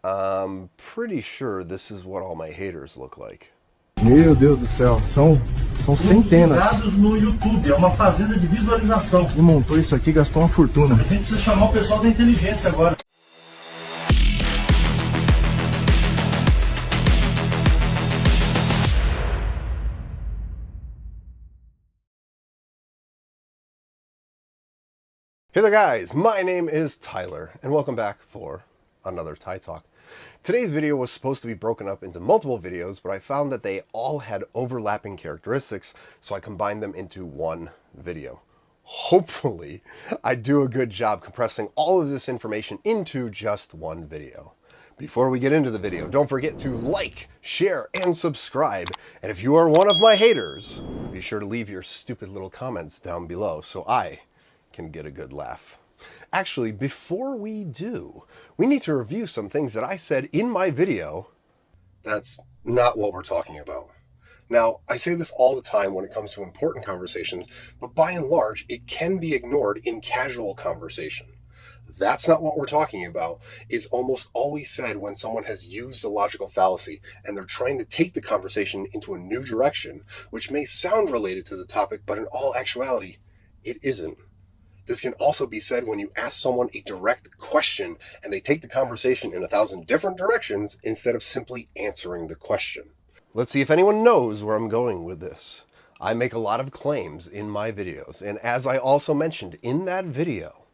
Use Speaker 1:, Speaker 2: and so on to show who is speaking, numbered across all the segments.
Speaker 1: I'm pretty sure this is what all my haters look like.
Speaker 2: Meu Deus do céu, são centenas.
Speaker 3: Ligados no YouTube, é uma fazenda de visualização.
Speaker 2: Quem montou isso aqui gastou uma fortuna.
Speaker 3: A gente precisa chamar o pessoal da inteligência agora.
Speaker 1: Hey there guys, my name is Tyler, and welcome back for another TyTalk. Today's video was supposed to be broken up into multiple videos, but I found that they all had overlapping characteristics, so I combined them into one video. Hopefully, I do a good job compressing all of this information into just one video. Before we get into the video, don't forget to like, share, and subscribe. And if you are one of my haters, be sure to leave your stupid little comments down below so I can get a good laugh. Actually, before we do, we need to review some things that I said in my video. That's not what we're talking about. Now, I say this all the time when it comes to important conversations, but by and large, it can be ignored in casual conversation. That's not what we're talking about is almost always said when someone has used a logical fallacy and they're trying to take the conversation into a new direction, which may sound related to the topic, but in all actuality, it isn't. This can also be said when you ask someone a direct question and they take the conversation in 1,000 different directions instead of simply answering the question. Let's see if anyone knows where I'm going with this. I make a lot of claims in my videos, and as I also mentioned in that video,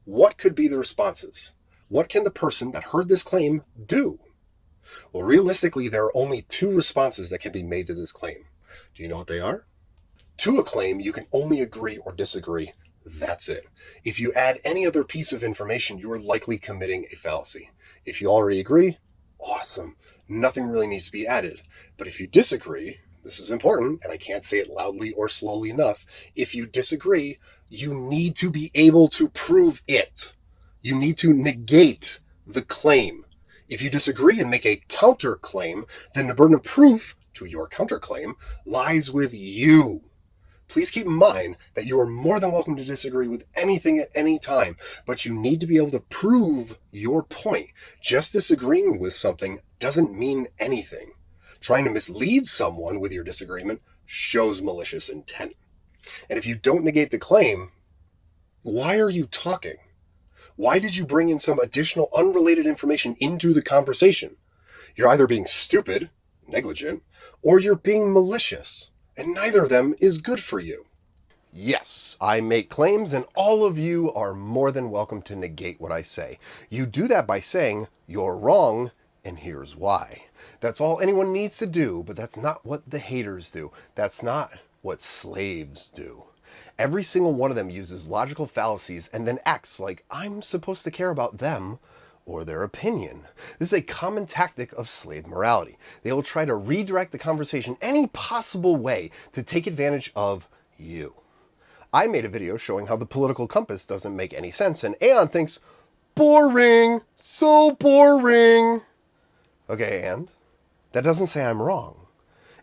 Speaker 1: what could be the responses? What can the person that heard this claim do? Well, realistically, there are only two responses that can be made to this claim. Do you know what they are? To a claim, you can only agree or disagree. That's it. If you add any other piece of information, you are likely committing a fallacy. If you already agree, awesome. Nothing really needs to be added. But if you disagree, this is important, and I can't say it loudly or slowly enough. If you disagree, you need to be able to prove it. You need to negate the claim. If you disagree and make a counterclaim, then the burden of proof to your counterclaim lies with you. Please keep in mind that you are more than welcome to disagree with anything at any time, but you need to be able to prove your point. Just disagreeing with something doesn't mean anything. Trying to mislead someone with your disagreement shows malicious intent. And if you don't negate the claim, why are you talking? Why did you bring in some additional unrelated information into the conversation? You're either being stupid, negligent, or you're being malicious. And neither of them is good for you. Yes, I make claims, and all of you are more than welcome to negate what I say. You do that by saying, you're wrong, and here's why. That's all anyone needs to do, but that's not what the haters do. That's not what slaves do. Every single one of them uses logical fallacies and then acts like I'm supposed to care about them or their opinion. This is a common tactic of slave morality. They will try to redirect the conversation any possible way to take advantage of you. I made a video showing how the political compass doesn't make any sense, and Aeon thinks, boring, so boring. Okay, and that doesn't say I'm wrong.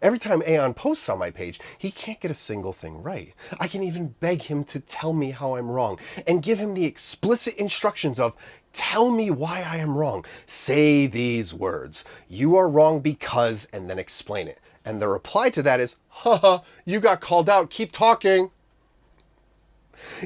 Speaker 1: Every time Aeon posts on my page, he can't get a single thing right. I can even beg him to tell me how I'm wrong and give him the explicit instructions of, tell me why I am wrong. Say these words. You are wrong because, and then explain it. And the reply to that is, haha, you got called out, keep talking.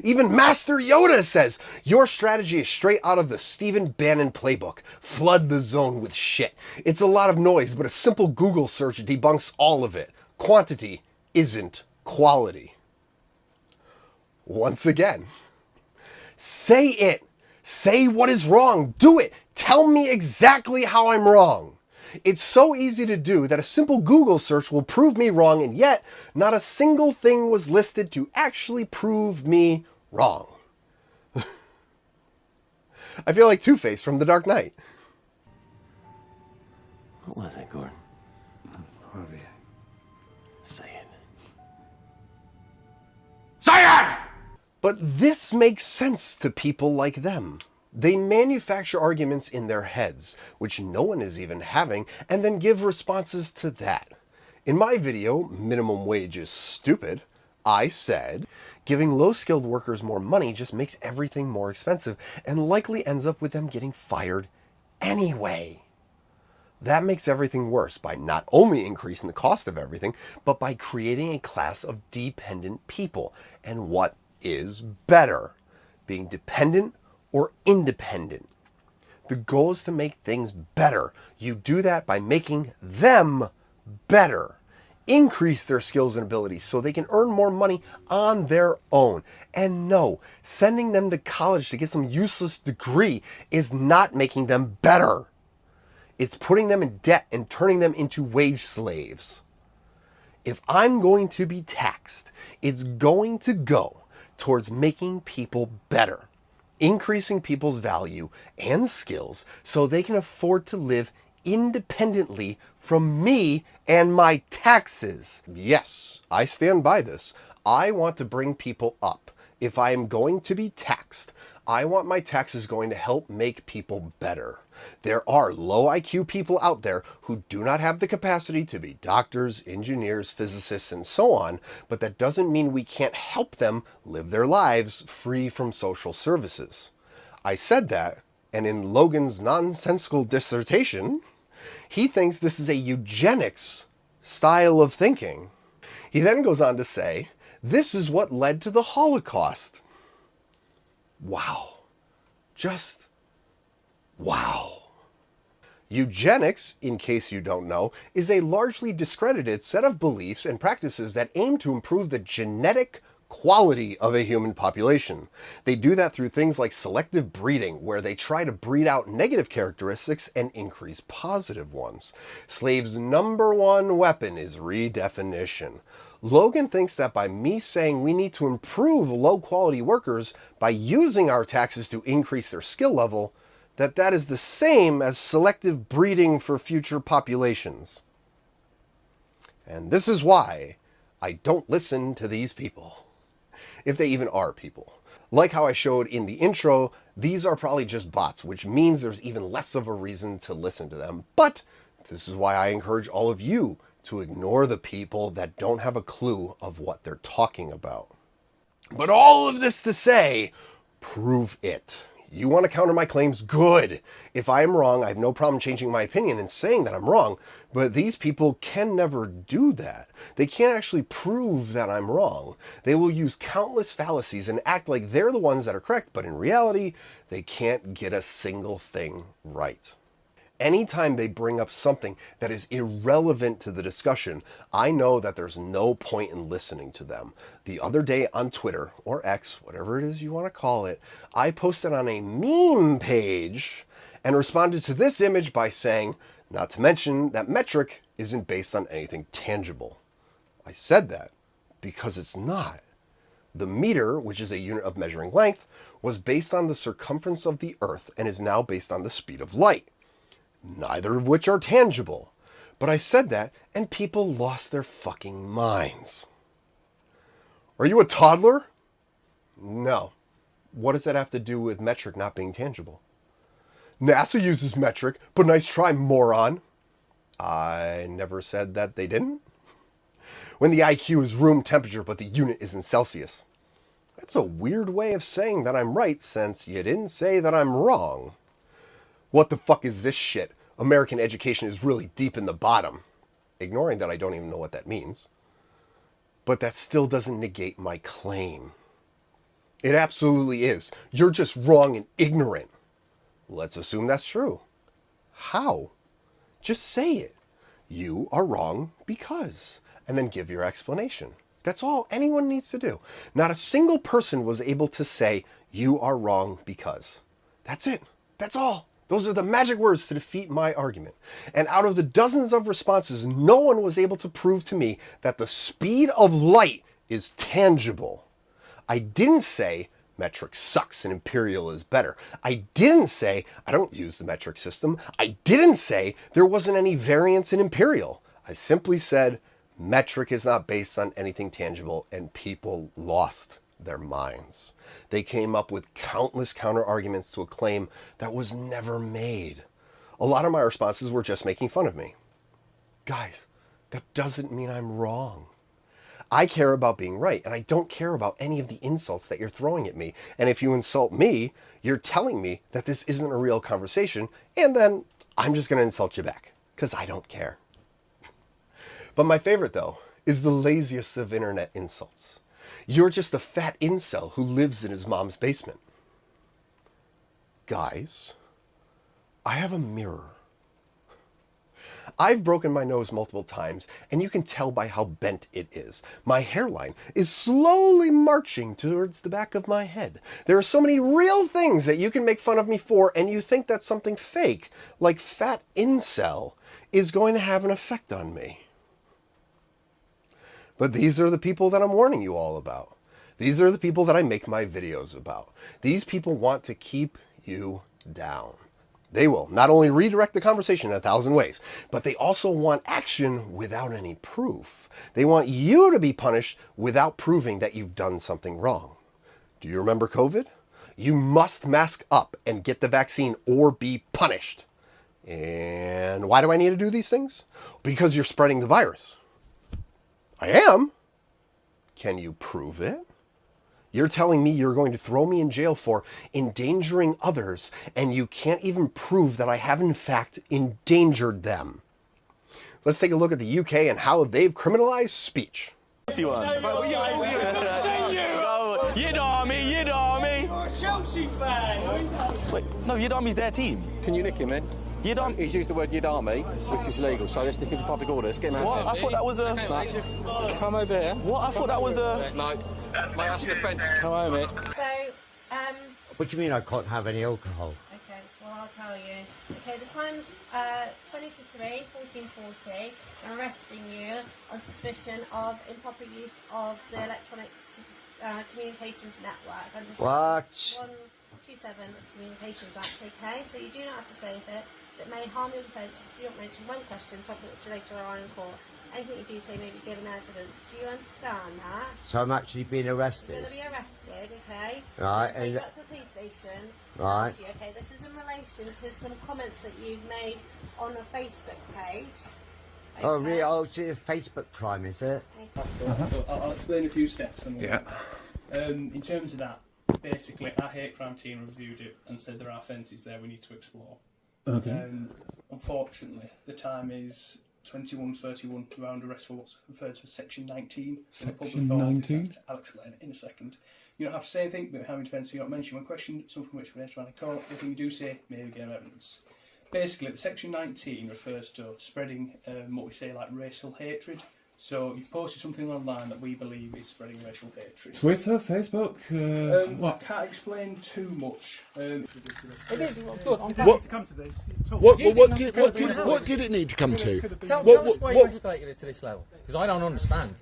Speaker 1: Even Master Yoda says, your strategy is straight out of the Stephen Bannon playbook. Flood the zone with shit. It's a lot of noise, but a simple Google search debunks all of it. Quantity isn't quality. Once again, say it. Say what is wrong. Do it. Tell me exactly how I'm wrong. It's so easy to do that a simple Google search will prove me wrong, and yet not a single thing was listed to actually prove me wrong. I feel like Two-Face from The Dark Knight.
Speaker 4: What was it, Gordon? Harvey. Say it. Say it!
Speaker 1: But this makes sense to people like them. They manufacture arguments in their heads, which no one is even having, and then give responses to that. In my video, Minimum Wage is Stupid, I said, giving low-skilled workers more money just makes everything more expensive and likely ends up with them getting fired anyway. That makes everything worse by not only increasing the cost of everything, but by creating a class of dependent people. And what is better, being dependent or independent? The goal is to make things better. You do that by making them better. Increase their skills and abilities so they can earn more money on their own. And no, sending them to college to get some useless degree is not making them better. It's putting them in debt and turning them into wage slaves. If I'm going to be taxed, it's going to go towards making people better, increasing people's value and skills so they can afford to live independently from me and my taxes. Yes, I stand by this. I want to bring people up. If I am going to be taxed, I want my taxes going to help make people better. There are low IQ people out there who do not have the capacity to be doctors, engineers, physicists, and so on, but that doesn't mean we can't help them live their lives free from social services. I said that, and in Logan's nonsensical dissertation, he thinks this is a eugenics style of thinking. He then goes on to say, this is what led to the Holocaust. Wow. Just wow. Eugenics, in case you don't know, is a largely discredited set of beliefs and practices that aim to improve the genetic quality of a human population. They do that through things like selective breeding, where they try to breed out negative characteristics and increase positive ones. Slaves' number one weapon is redefinition. Logan thinks that by me saying we need to improve low-quality workers by using our taxes to increase their skill level, that is the same as selective breeding for future populations. And this is why I don't listen to these people. If they even are people. Like how I showed in the intro, these are probably just bots, which means there's even less of a reason to listen to them. But this is why I encourage all of you to ignore the people that don't have a clue of what they're talking about. But all of this to say, prove it. You want to counter my claims? Good. If I am wrong, I have no problem changing my opinion and saying that I'm wrong, but these people can never do that. They can't actually prove that I'm wrong. They will use countless fallacies and act like they're the ones that are correct, but in reality, they can't get a single thing right. Anytime they bring up something that is irrelevant to the discussion, I know that there's no point in listening to them. The other day on Twitter, or X, whatever it is you want to call it, I posted on a meme page and responded to this image by saying, not to mention that metric isn't based on anything tangible. I said that because it's not. The meter, which is a unit of measuring length, was based on the circumference of the Earth and is now based on the speed of light. Neither of which are tangible. But I said that, and people lost their fucking minds. Are you a toddler? No. What does that have to do with metric not being tangible? NASA uses metric, but nice try, moron. I never said that they didn't. When the IQ is room temperature, but the unit is in Celsius. That's a weird way of saying that I'm right, since you didn't say that I'm wrong. What the fuck is this shit? American education is really deep in the bottom. Ignoring that I don't even know what that means. But that still doesn't negate my claim. It absolutely is. You're just wrong and ignorant. Let's assume that's true. How? Just say it. You are wrong because. And then give your explanation. That's all anyone needs to do. Not a single person was able to say, you are wrong because. That's it. That's all. Those are the magic words to defeat my argument. And out of the dozens of responses, no one was able to prove to me that the speed of light is tangible. I didn't say metric sucks and imperial is better. I didn't say I don't use the metric system. I didn't say there wasn't any variance in imperial. I simply said metric is not based on anything tangible, and people lost their minds. They came up with countless counter-arguments to a claim that was never made. A lot of my responses were just making fun of me. Guys, that doesn't mean I'm wrong. I care about being right, and I don't care about any of the insults that you're throwing at me. And if you insult me, you're telling me that this isn't a real conversation, and then I'm just going to insult you back, because I don't care. But my favorite, though, is the laziest of internet insults. You're just a fat incel who lives in his mom's basement. Guys, I have a mirror. I've broken my nose multiple times, and you can tell by how bent it is. My hairline is slowly marching towards the back of my head. There are so many real things that you can make fun of me for, and you think that something fake, like fat incel, is going to have an effect on me. But these are the people that I'm warning you all about. These are the people that I make my videos about. These people want to keep you down. They will not only redirect the conversation in 1,000 ways, but they also want action without any proof. They want you to be punished without proving that you've done something wrong. Do you remember COVID? You must mask up and get the vaccine or be punished. And why do I need to do these things? Because you're spreading the virus. I am. Can you prove it? You're telling me you're going to throw me in jail for endangering others, and you can't even prove that I have in fact endangered them. Let's take a look at the UK and how they've criminalized speech.
Speaker 5: You'd army. You're a Chelsea fan.
Speaker 6: Wait, no, You'd Army's their team.
Speaker 7: Can you nick him then?
Speaker 6: You'd Army.
Speaker 7: He's used the word You'd Army, which is illegal, so let's nick him for public order. Let's get him out.
Speaker 6: What? I thought that was a...
Speaker 7: No. Come over here.
Speaker 6: What? I thought that was a...
Speaker 7: No. Mate, that's an offence.
Speaker 6: Come on, mate.
Speaker 8: So,
Speaker 9: What do you mean I can't have any alcohol?
Speaker 8: okay, well I'll tell you. Okay, the time's 20 to 3, 14:40. I'm arresting you on suspicion of improper use of the electronic communications network. I'm just
Speaker 9: What?
Speaker 8: 127 of the Communications Act, okay? So you do not have to say that that may harm your defence if you don't mention one question, something which later are in court. Anything you do say may be given evidence. Do you understand that?
Speaker 9: So I'm actually being
Speaker 8: You're
Speaker 9: arrested?
Speaker 8: going to be arrested, okay?
Speaker 9: Right,
Speaker 8: Take
Speaker 9: and-
Speaker 8: you up to the police station.
Speaker 9: Right.
Speaker 8: Ask you, okay, this is in relation to some comments that you've made on a Facebook page. Okay?
Speaker 9: Oh, really? Oh, it's a Facebook crime, is it?
Speaker 10: I'll explain a few steps.
Speaker 4: Yeah.
Speaker 10: In terms of that, basically, our hate crime team reviewed it and said there are offences there we need to explore.
Speaker 4: Okay.
Speaker 10: Unfortunately, the time is 21:31. You're under arrest for what's referred to as Section 19.
Speaker 4: Section 19?
Speaker 10: I'll explain it in a second. You don't have to say anything, but how many defence you don't mention one question, something which we later on in court. Everything you do say may be given evidence. Basically, Section 19 refers to spreading what we say like racial hatred. So you've posted something online that we believe is spreading racial hatred.
Speaker 4: Twitter, Facebook,
Speaker 10: I can't explain too much.
Speaker 3: What to come to this?
Speaker 11: What did it need to come to?
Speaker 6: Tell us why you escalated it to this level. Because I don't understand.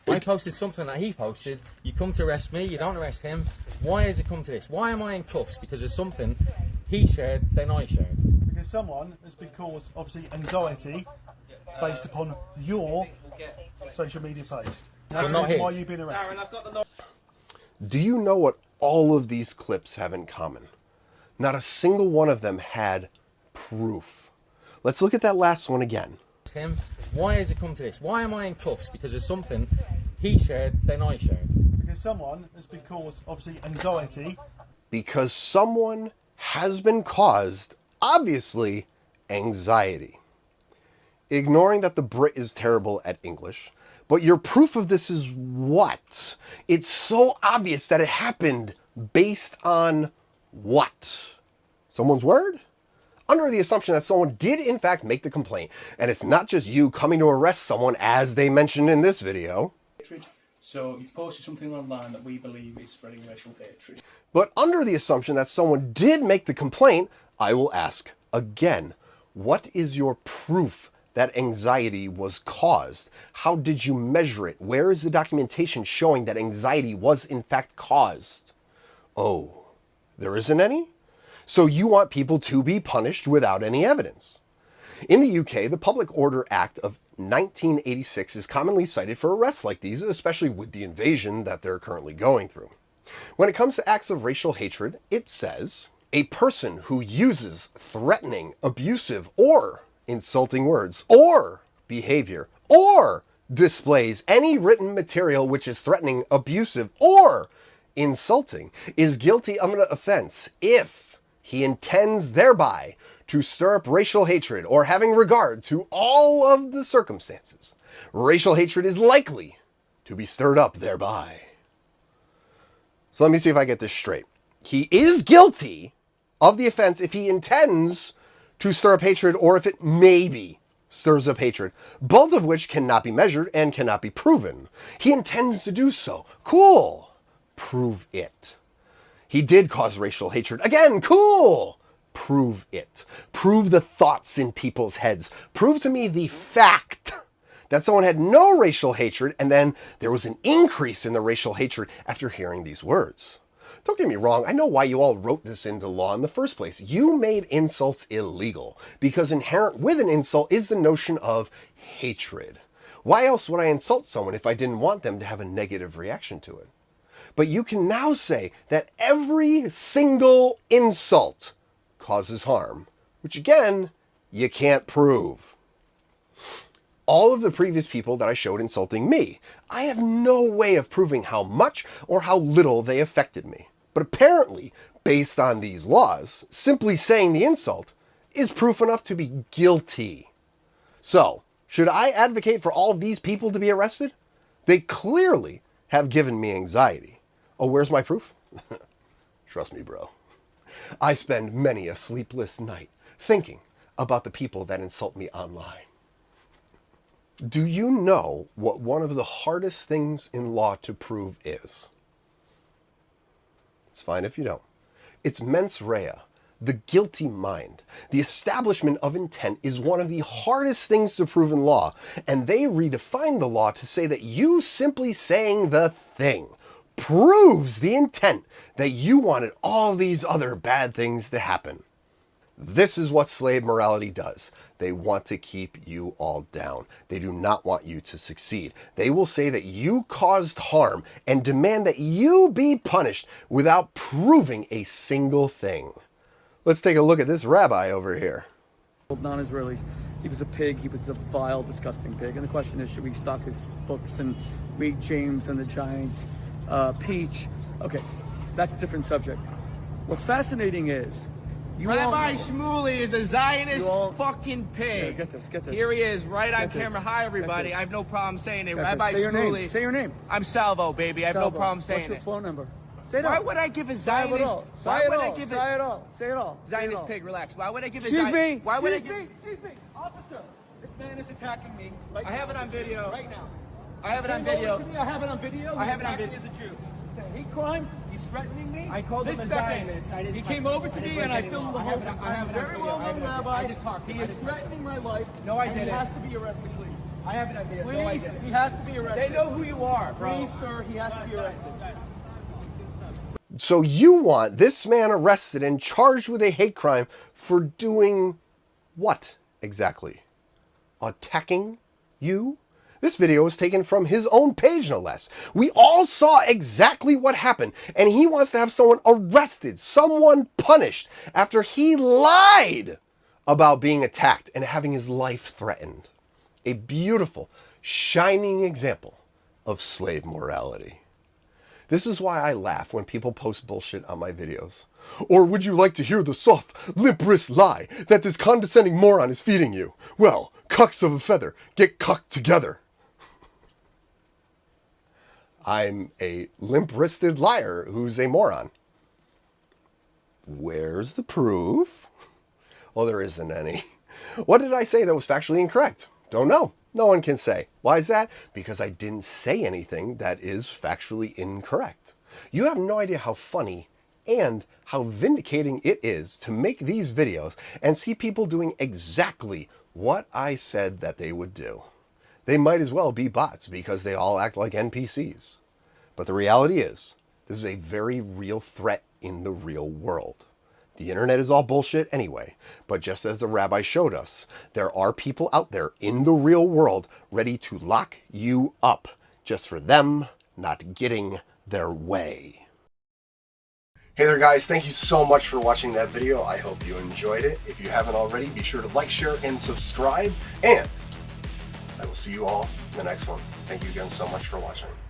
Speaker 6: I posted something that he posted. You come to arrest me, you don't arrest him. Why has it come to this? Why am I in cuffs? Because there's something he shared, then I shared.
Speaker 3: Because someone has been caused, obviously, anxiety based upon your social media page. That's
Speaker 6: not
Speaker 3: why
Speaker 6: his.
Speaker 3: you've been arrested.
Speaker 1: Do you know what all of these clips have in common? Not a single one of them had proof. Let's look at that last one again.
Speaker 6: Him. Why has it come to this? Why am I in cuffs? Because there's something he shared, then I shared.
Speaker 3: Because someone has been caused, obviously, anxiety.
Speaker 1: Because someone has been caused, obviously, anxiety. Ignoring that the Brit is terrible at English, but your proof of this is what? It's so obvious that it happened based on what? Someone's word? Under the assumption that someone did in fact make the complaint, and it's not just you coming to arrest someone as they mentioned in this video.
Speaker 10: So you've posted something online that we believe is spreading racial hatred.
Speaker 1: But under the assumption that someone did make the complaint, I will ask again, what is your proof that anxiety was caused? How did you measure it? Where is the documentation showing that anxiety was in fact caused? Oh, there isn't any? So you want people to be punished without any evidence. In the UK, the Public Order Act of 1986 is commonly cited for arrests like these, especially with the invasion that they're currently going through. When it comes to acts of racial hatred, it says, a person who uses threatening, abusive, or insulting words, or behavior, or displays any written material which is threatening, abusive, or insulting is guilty of an offense if he intends thereby to stir up racial hatred or having regard to all of the circumstances. Racial hatred is likely to be stirred up thereby. So let me see if I get this straight. He is guilty of the offense if he intends to stir up hatred or if it maybe stirs up hatred, both of which cannot be measured and cannot be proven. He intends to do so. Cool. Prove it. He did cause racial hatred. Again, cool. Prove it. Prove the thoughts in people's heads. Prove to me the fact that someone had no racial hatred and then there was an increase in the racial hatred after hearing these words. Don't get me wrong, I know why you all wrote this into law in the first place. You made insults illegal because inherent with an insult is the notion of hatred. Why else would I insult someone if I didn't want them to have a negative reaction to it? But you can now say that every single insult causes harm, which again, you can't prove. All of the previous people that I showed insulting me, I have no way of proving how much or how little they affected me. But apparently, based on these laws, simply saying the insult is proof enough to be guilty. So, should I advocate for all of these people to be arrested? They clearly have given me anxiety. Oh, where's my proof? Trust me, bro. I spend many a sleepless night thinking about the people that insult me online. Do you know what one of the hardest things in law to prove is? It's fine if you don't. It's mens rea, the guilty mind. The establishment of intent is one of the hardest things to prove in law, and they redefine the law to say that you simply saying the thing proves the intent that you wanted all these other bad things to happen. This is what slave morality does. They want to keep you all down. They do not want you to succeed. They will say that you caused harm and demand that you be punished without proving a single thing. Let's take a look at this rabbi over here.
Speaker 12: Non-Israelis. He was a pig. He was a vile, disgusting pig. And the question is, should we stock his books and read James and the Giant Peach? Okay, that's a different subject. What's fascinating is
Speaker 5: Rabbi Shmuley is a Zionist fucking pig.
Speaker 12: Yeah, get this.
Speaker 5: Here he is, right on camera. Hi, everybody. I have no problem saying it. Rabbi Shmuley.
Speaker 12: Say your name.
Speaker 5: I'm Salvo, baby. I have no problem saying
Speaker 12: What's your
Speaker 5: it.
Speaker 12: phone number? Say it
Speaker 5: Why
Speaker 12: all.
Speaker 5: would I give a
Speaker 12: Say
Speaker 5: Zionist?
Speaker 12: it all.
Speaker 5: Why
Speaker 12: Say
Speaker 5: would
Speaker 12: it
Speaker 5: I
Speaker 12: all.
Speaker 5: give
Speaker 12: Say it all. Say it all.
Speaker 5: Zionist pig? Relax. Why would I give a
Speaker 12: Excuse me.
Speaker 5: Why would I give?
Speaker 12: Excuse me, officer. This man is attacking me.
Speaker 5: I have it on video.
Speaker 12: Right now.
Speaker 5: I have it on video.
Speaker 12: I have it on video.
Speaker 5: I have it on
Speaker 12: He's
Speaker 5: video.
Speaker 12: attacking me as a Jew. It's a hate crime. He's threatening me.
Speaker 5: I called him a Zionist.
Speaker 12: He came over to me and I filmed the whole thing.
Speaker 5: I have it on
Speaker 12: Very
Speaker 5: video.
Speaker 12: well known rabbi.
Speaker 5: I just talked.
Speaker 12: He is threatening my life.
Speaker 5: No, I
Speaker 12: and
Speaker 5: didn't.
Speaker 12: He has to be arrested, please.
Speaker 5: I have it on video.
Speaker 12: Please,
Speaker 5: No, I didn't.
Speaker 12: he has to be arrested.
Speaker 5: They know who you are, bro.
Speaker 12: Please, sir, he has to be arrested.
Speaker 1: So you want this man arrested and charged with a hate crime for doing what exactly? Attacking you? This video was taken from his own page, no less. We all saw exactly what happened, and he wants to have someone arrested, someone punished, after he lied about being attacked and having his life threatened. A beautiful, shining example of slave morality. This is why I laugh when people post bullshit on my videos. Or would you like to hear the soft, limp-wrist lie that this condescending moron is feeding you? Well, cucks of a feather, get cucked together. I'm a limp-wristed liar who's a moron. Where's the proof? Well, there isn't any. What did I say that was factually incorrect? Don't know. No one can say. Why is that? Because I didn't say anything that is factually incorrect. You have no idea how funny and how vindicating it is to make these videos and see people doing exactly what I said that they would do. They might as well be bots because they all act like NPCs. But the reality is, this is a very real threat in the real world. The internet is all bullshit anyway, but just as the rabbi showed us, there are people out there in the real world ready to lock you up just for them not getting their way. Hey there guys, thank you so much for watching that video. I hope you enjoyed it. If you haven't already, be sure to like, share, and subscribe, and I will we'll see you all in the next one. Thank you again so much for watching.